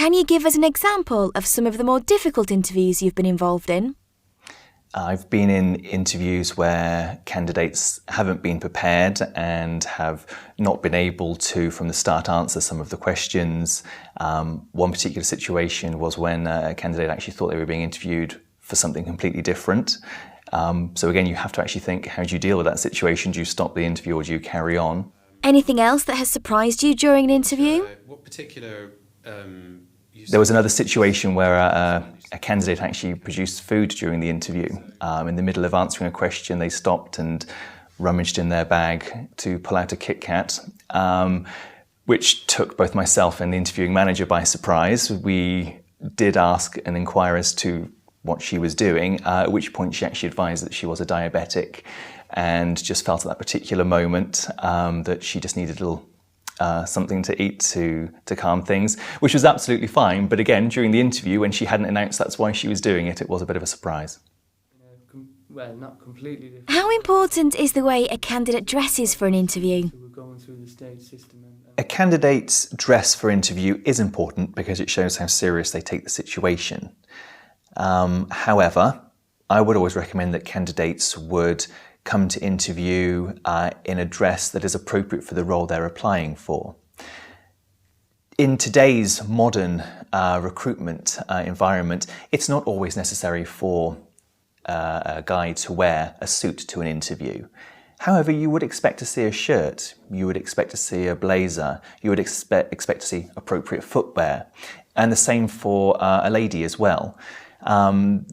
Can you give us an example of some of the more difficult interviews you've been involved in? I've been in interviews where candidates haven't been prepared and have not been able to, from the start, answer some of the questions. One particular situation was when a candidate actually thought they were being interviewed for something completely different. So again, you have to actually think, how do you deal with that situation? Do you stop the interview or do you carry on? Anything else that has surprised you during an interview? What particular... There was another situation where a candidate actually produced food during the interview. In the middle of answering a question, they stopped and rummaged in their bag to pull out a Kit Kat, which took both myself and the interviewing manager by surprise. We did ask and inquire as to what she was doing, at which point she actually advised that she was a diabetic and just felt at that particular moment that she just needed a little something to eat to calm things, which was absolutely fine. But again, during the interview, when she hadn't announced that's why she was doing it, it was a bit of a surprise. Well, not completely different. How important is the way a candidate dresses for an interview? We're going through the stage system. A candidate's dress for interview is important because it shows how serious they take the situation. However, I would always recommend that candidates would come to interview in a dress that is appropriate for the role they're applying for. In today's modern recruitment environment, it's not always necessary for a guy to wear a suit to an interview. However, you would expect to see a shirt, you would expect to see a blazer, you would expect to see appropriate footwear, and the same for a lady as well.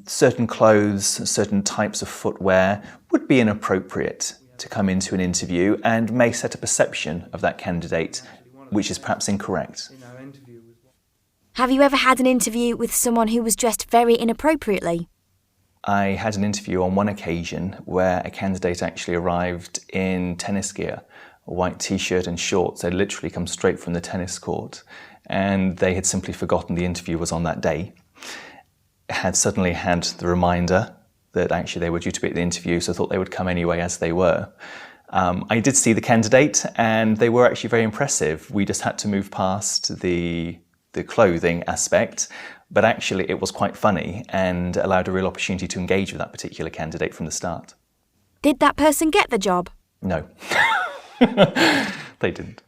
Certain clothes, certain types of footwear would be inappropriate to come into an interview and may set a perception of that candidate which is perhaps incorrect. Have you ever had an interview with someone who was dressed very inappropriately? I had an interview on one occasion where a candidate actually arrived in tennis gear, a white t-shirt and shorts. They'd literally come straight from the tennis court, and they had simply forgotten the interview was on that day. Had suddenly had the reminder that actually they were due to be at the interview, so thought they would come anyway as they were. I did see the candidate and they were actually very impressive. We just had to move past the clothing aspect, but actually it was quite funny and allowed a real opportunity to engage with that particular candidate from the start. Did that person get the job? No, they didn't.